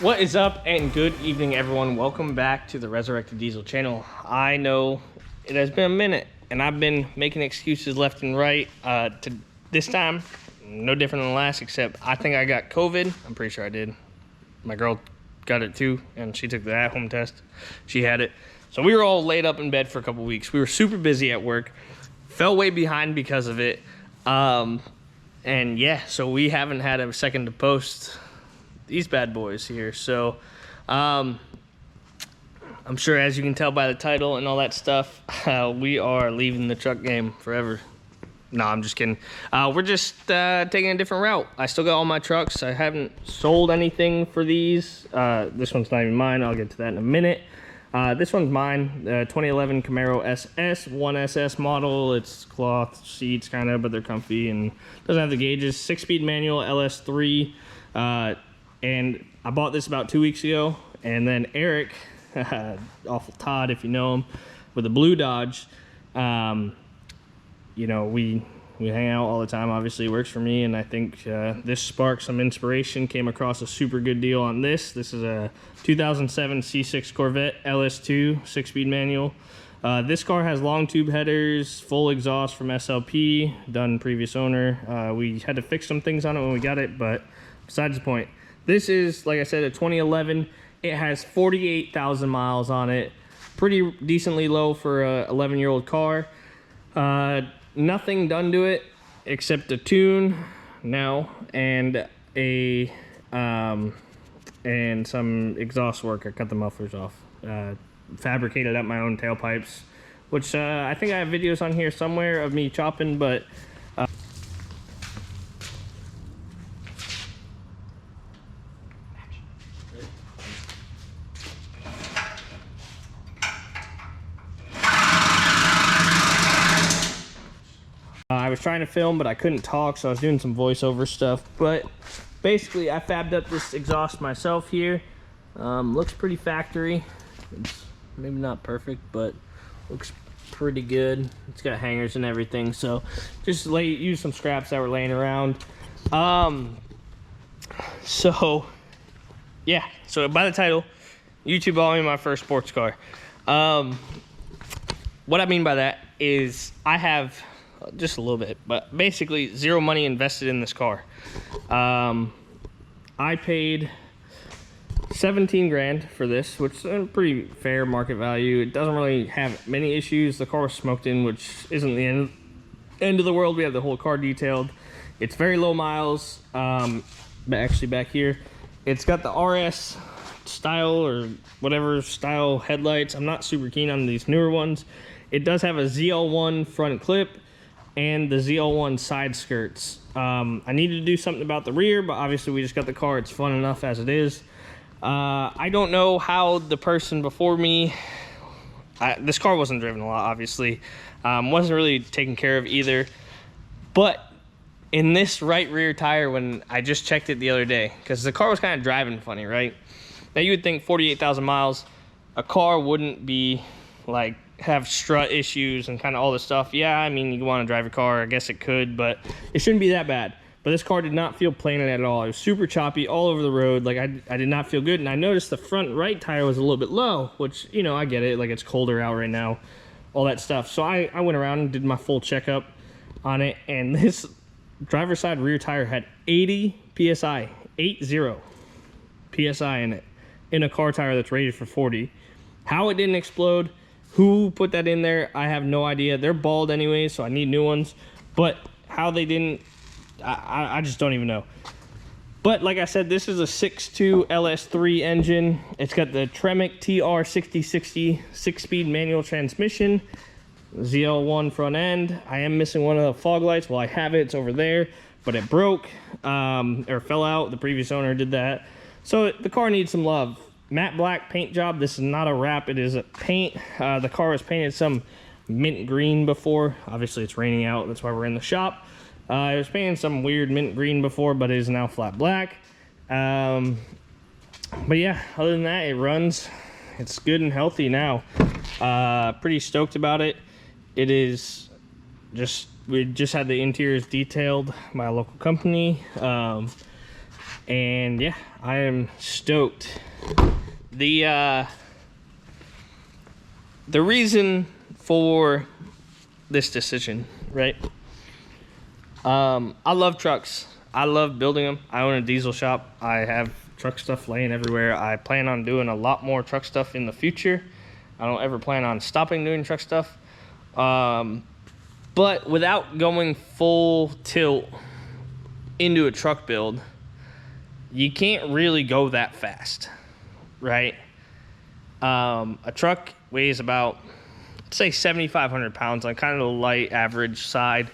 What is up, and good evening, everyone. Welcome back to the Resurrected Diesel channel. I know it has been a minute, and I've been making excuses left and right. This time, no different than the last, except I think I got COVID. I'm pretty sure I did. My girl got it too, and she took the at-home test. She had it. So we were all laid up in bed for a couple weeks. We were super busy at work. Fell way behind because of it. And yeah, so we haven't had a second to post these bad boys here. So I'm sure, as you can tell by the title and all that stuff, we are leaving the truck game forever. No, I'm just kidding. We're just taking a different route. I still got all my trucks. I haven't sold anything for these. This one's not even mine. I'll get to that in a minute. This one's mine, 2011 Camaro SS, 1SS model. It's cloth seats kind of, but they're comfy and doesn't have the gauges. 6-speed manual, LS3. And I bought this about 2 weeks ago. And then Eric, Awful Todd, if you know him, with a blue Dodge. You know, we hang out all the time. Obviously, it works for me. And I think this sparked some inspiration. Came across a super good deal on this. This is a 2007 C6 Corvette LS2, 6-speed manual. This car has long tube headers, full exhaust from SLP, done previous owner. We had to fix some things on it when we got it, but besides the point. This is, like I said, a 2011. It has 48,000 miles on it. Pretty decently low for a 11-year-old car. Nothing done to it except a tune now and and some exhaust work. I cut the mufflers off. Fabricated up my own tailpipes, which I think I have videos on here somewhere of me chopping, but I was trying to film, but I couldn't talk, so I was doing some voiceover stuff. But basically, I fabbed up this exhaust myself here. Looks pretty factory. It's maybe not perfect, but looks pretty good. It's got hangers and everything, so just use some scraps that were laying around. So yeah, so by the title, YouTube bought me my first sports car. What I mean by that is I have just a little bit, but basically zero money invested in this car. I paid 17 grand for this, which is a pretty fair market value. It doesn't really have many issues. The car was smoked in, which isn't the end of the world. We have the whole car detailed. It's very low miles. But actually back here, it's got the RS style or whatever style headlights. I'm not super keen on these newer ones. It does have a ZL1 front clip and the ZL1 side skirts. I needed to do something about the rear, but obviously we just got the car. It's fun enough as it is. I don't know how the person before me, this car wasn't driven a lot, obviously. Wasn't really taken care of either. But in this right rear tire, when I just checked it the other day, because the car was kind of driving funny, right? Now you would think 48,000 miles, a car wouldn't be like, have strut issues and kind of all this stuff. Yeah, I mean, you want to drive your car, I guess it could, but it shouldn't be that bad. But this car did not feel plain at all. It was super choppy all over the road. Like, I did not feel good. And I noticed the front right tire was a little bit low, which, you know, I get it. Like, it's colder out right now, all that stuff. So I went around and did my full checkup on it. And this driver's side rear tire had 80 PSI, 80 PSI in it, in a car tire that's rated for 40. How it didn't explode, who put that in there, I have no idea. They're bald anyway, so I need new ones. But how they didn't, I just don't even know. But like I said, this is a 6.2 LS3 engine. It's got the Tremec TR6060 6-speed manual transmission, ZL1 front end. I am missing one of the fog lights. Well, I have it. It's over there, but it broke or fell out. The previous owner did that. So the car needs some love. Matte black paint job. This is not a wrap. It is a paint. The car was painted some mint green before. Obviously, it's raining out. That's why we're in the shop. It was painted some weird mint green before, but it is now flat black. But yeah, other than that, it runs. It's good and healthy now. Pretty stoked about it. It is just, we just had the interiors detailed by a local company. And yeah, I am stoked. The reason for this decision, right? I love trucks. I love building them. I own a diesel shop. I have truck stuff laying everywhere. I plan on doing a lot more truck stuff in the future. I don't ever plan on stopping doing truck stuff. But without going full tilt into a truck build, you can't really go that fast, right? A truck weighs about, let's say, 7,500 pounds on kind of the light average side.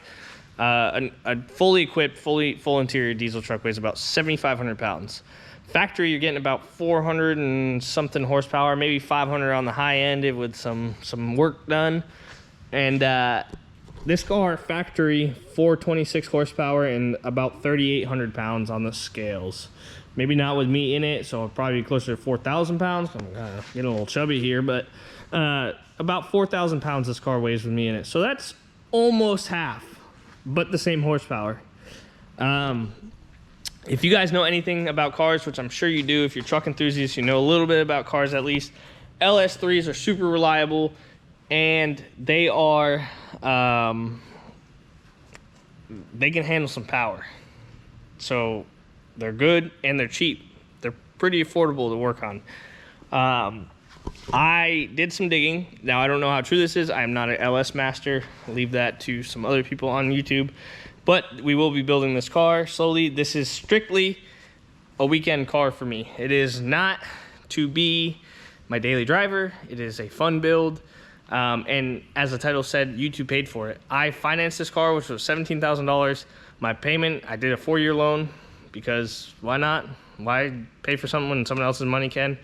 A fully equipped, full interior diesel truck weighs about 7,500 pounds. Factory, you're getting about 400 and something horsepower, maybe 500 on the high end with some work done. And this car, factory, 426 horsepower and about 3,800 pounds on the scales. Maybe not with me in it, so it'll probably be closer to 4,000 pounds. I'm getting a little chubby here, but about 4,000 pounds this car weighs with me in it. So that's almost half, but the same horsepower. If you guys know anything about cars, which I'm sure you do, if you're truck enthusiasts, you know a little bit about cars at least. LS3s are super reliable, and they are, they can handle some power. So they're good and they're cheap. They're pretty affordable to work on. I did some digging. Now, I don't know how true this is. I am not an LS master. I'll leave that to some other people on YouTube. But we will be building this car slowly. This is strictly a weekend car for me. It is not to be my daily driver. It is a fun build. And as the title said, YouTube paid for it. I financed this car, which was $17,000. My payment, I did a 4-year loan because why not? Why pay for something when someone else's money can?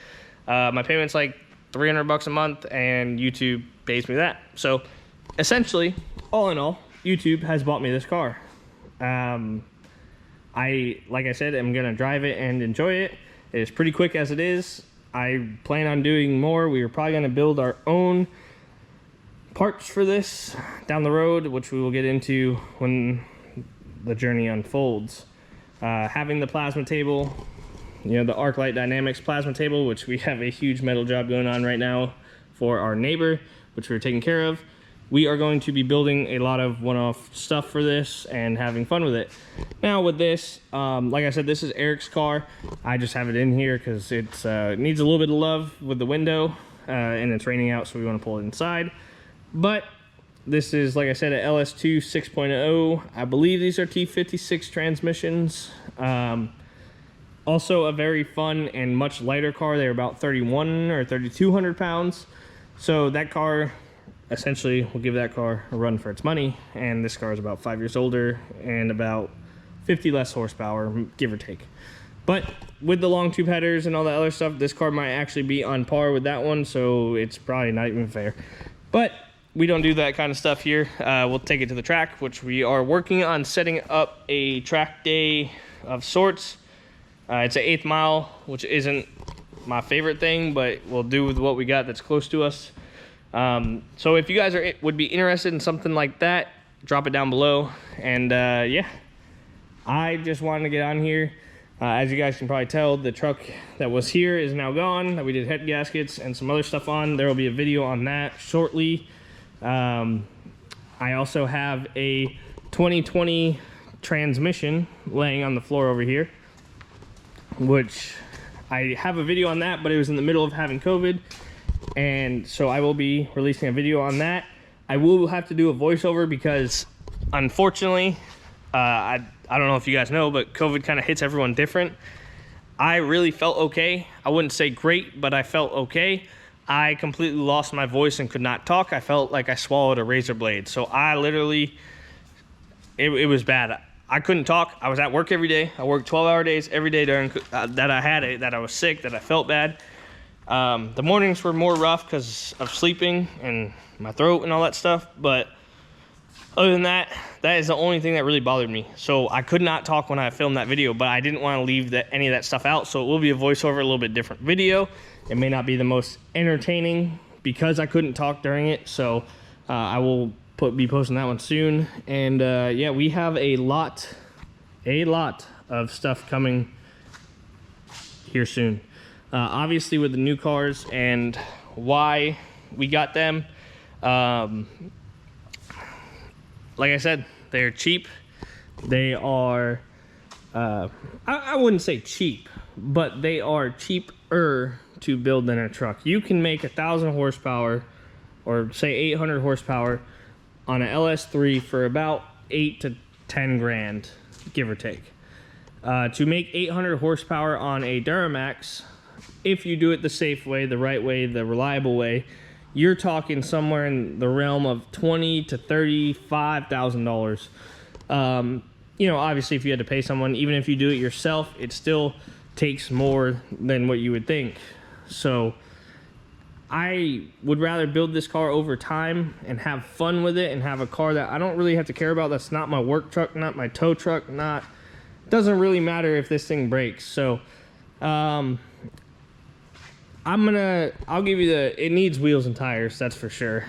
My payment's like $300 a month, and YouTube pays me that. So essentially, all in all, YouTube has bought me this car. Like I said, I'm gonna drive it and enjoy it. It is pretty quick as it is. I plan on doing more. We are probably gonna build our own parts for this down the road, which we will get into when the journey unfolds. Having the plasma table, you know, the ArcLight Dynamics plasma table, which we have a huge metal job going on right now for our neighbor, which we're taking care of. We are going to be building a lot of one-off stuff for this and having fun with it. Now with this, like I said, this is Eric's car. I just have it in here because it needs a little bit of love with the window, and it's raining out, so we want to pull it inside. But this is, like I said, a LS2 6.0. I believe these are T56 transmissions. Also a very fun and much lighter car. They're about 3,100 or 3,200 pounds. So that car, essentially, will give that car a run for its money. And this car is about 5 years older and about 50 less horsepower, give or take. But with the long tube headers and all that other stuff, this car might actually be on par with that one. So it's probably not even fair. But we don't do that kind of stuff here. We'll take it to the track, which we are working on setting up a track day of sorts. It's an 1/8 mile, which isn't my favorite thing, but we'll do with what we got that's close to us. So if you guys would be interested in something like that, drop it down below. And yeah, I just wanted to get on here. As you guys can probably tell, the truck that was here is now gone. We did head gaskets and some other stuff on. There will be a video on that shortly. I also have a 2020 transmission laying on the floor over here, which I have a video on that, but it was in the middle of having COVID. And so I will be releasing a video on that. I will have to do a voiceover because unfortunately, I don't know if you guys know, but COVID kind of hits everyone different. I really felt okay. I wouldn't say great, but I felt okay. I completely lost my voice and could not talk. I felt like I swallowed a razor blade. So I literally, it was bad. I couldn't talk. I was at work every day. I worked 12-hour days every day during that I had it, that I was sick, that I felt bad. The mornings were more rough because of sleeping and my throat and all that stuff. But other than that, that is the only thing that really bothered me. So I could not talk when I filmed that video, but I didn't want to leave any of that stuff out. So it will be a voiceover, a little bit different video. It may not be the most entertaining because I couldn't talk during it. So I will be posting that one soon. And yeah, we have a lot of stuff coming here soon. Obviously with the new cars and why we got them, like I said, they're cheap. They are, I wouldn't say cheap, but they are cheaper to build than a truck. You can make 1,000 horsepower or say 800 horsepower on an LS3 for about 8 to 10 grand, give or take. To make 800 horsepower on a Duramax, if you do it the safe way, the right way, the reliable way, you're talking somewhere in the realm of $20,000 to $35,000. You know, obviously if you had to pay someone, even if you do it yourself, it still takes more than what you would think. So I would rather build this car over time and have fun with it and have a car that I don't really have to care about. That's not my work truck, not my tow truck, doesn't really matter if this thing breaks. So I'll give you it needs wheels and tires, that's for sure.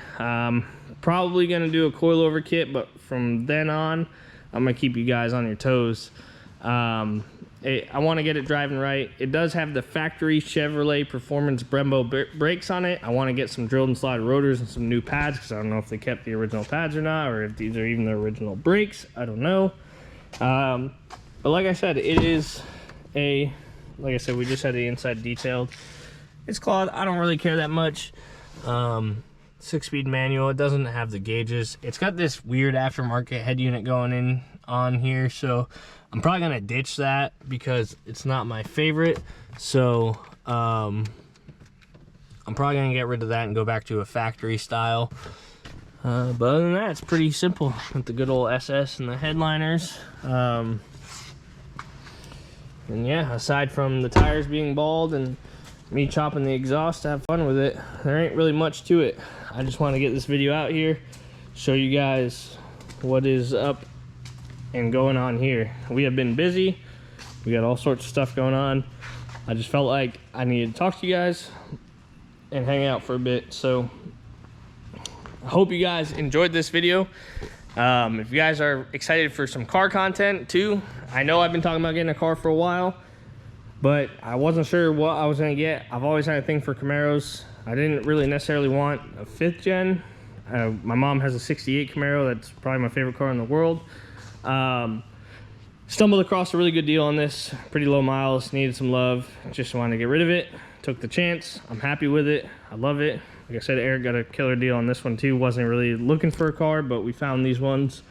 Probably gonna do a coilover kit, but from then on, I'm gonna keep you guys on your toes. I want to get it driving right. It does have the factory Chevrolet Performance Brembo brakes on it. I want to get some drilled and slotted rotors and some new pads, because I don't know if they kept the original pads or not, or if these are even the original brakes. I don't know. But like I said, it is like I said, we just had the inside detailed. It's clawed. I don't really care that much. 6-speed manual. It doesn't have the gauges. It's got this weird aftermarket head unit going on here, so I'm probably gonna ditch that because it's not my favorite. So I'm probably gonna get rid of that and go back to a factory style. But other than that, it's pretty simple with the good old SS and the headliners. And yeah, aside from the tires being bald and me chopping the exhaust to have fun with it, there ain't really much to it. I just want to get this video out here, show you guys what is up and going on here. We have been busy. We got all sorts of stuff going on. I just felt like I needed to talk to you guys and hang out for a bit. So I hope you guys enjoyed this video. If you guys are excited for some car content too, I know I've been talking about getting a car for a while, but I wasn't sure what I was gonna get. I've always had a thing for Camaros. I didn't really necessarily want a 5th gen. My mom has a 68 Camaro. That's probably my favorite car in the world. Stumbled across a really good deal on this. Pretty low miles, needed some love. Just wanted to get rid of it. Took the chance. I'm happy with it. I love it. Like I said, Eric got a killer deal on this one too. Wasn't really looking for a car, but we found these ones.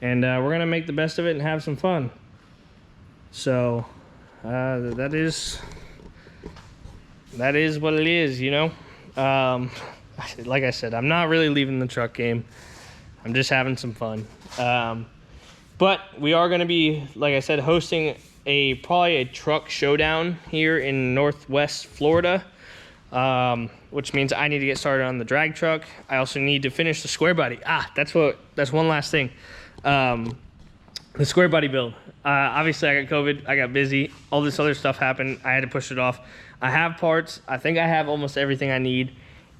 And we're gonna make the best of it and have some fun. So that is what it is, you know. Like I said, I'm not really leaving the truck game. I'm just having some fun. But we are going to be, like I said, hosting probably a truck showdown here in Northwest Florida, which means I need to get started on the drag truck. I also need to finish the square body. That's one last thing. The square body build. Obviously I got COVID, I got busy, all this other stuff happened. I had to push it off. I have parts. I think I have almost everything I need.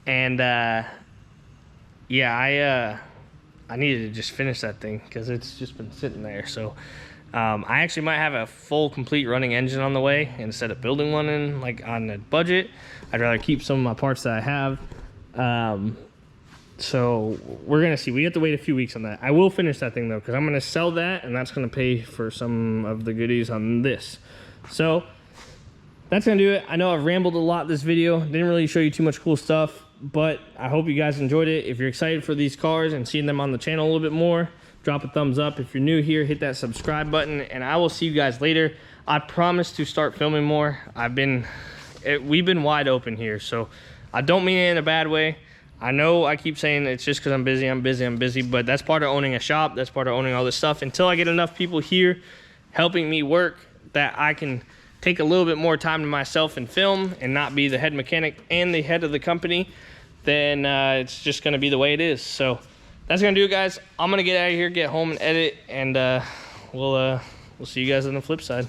And yeah, I needed to just finish that thing because it's just been sitting there. So I actually might have a full complete running engine on the way instead of building one in on a budget. I'd rather keep some of my parts that I have. So we're gonna see. We have to wait a few weeks on that. I will finish that thing though, because I'm gonna sell that and that's gonna pay for some of the goodies on this. So that's gonna do it. I know I've rambled a lot this video. Didn't really show you too much cool stuff, but I hope you guys enjoyed it. If you're excited for these cars and seeing them on the channel a little bit more, drop a thumbs up. If you're new here, hit that subscribe button, and I will see you guys later. I promise to start filming more. We've been wide open here, so I don't mean it in a bad way. I know I keep saying it's just because I'm busy, but that's part of owning a shop. That's part of owning all this stuff. Until I get enough people here helping me work that I can take a little bit more time to myself and film and not be the head mechanic and the head of the company, then it's just gonna be the way it is. So that's gonna do it, guys. I'm gonna get out of here, get home and edit, and we'll see you guys on the flip side.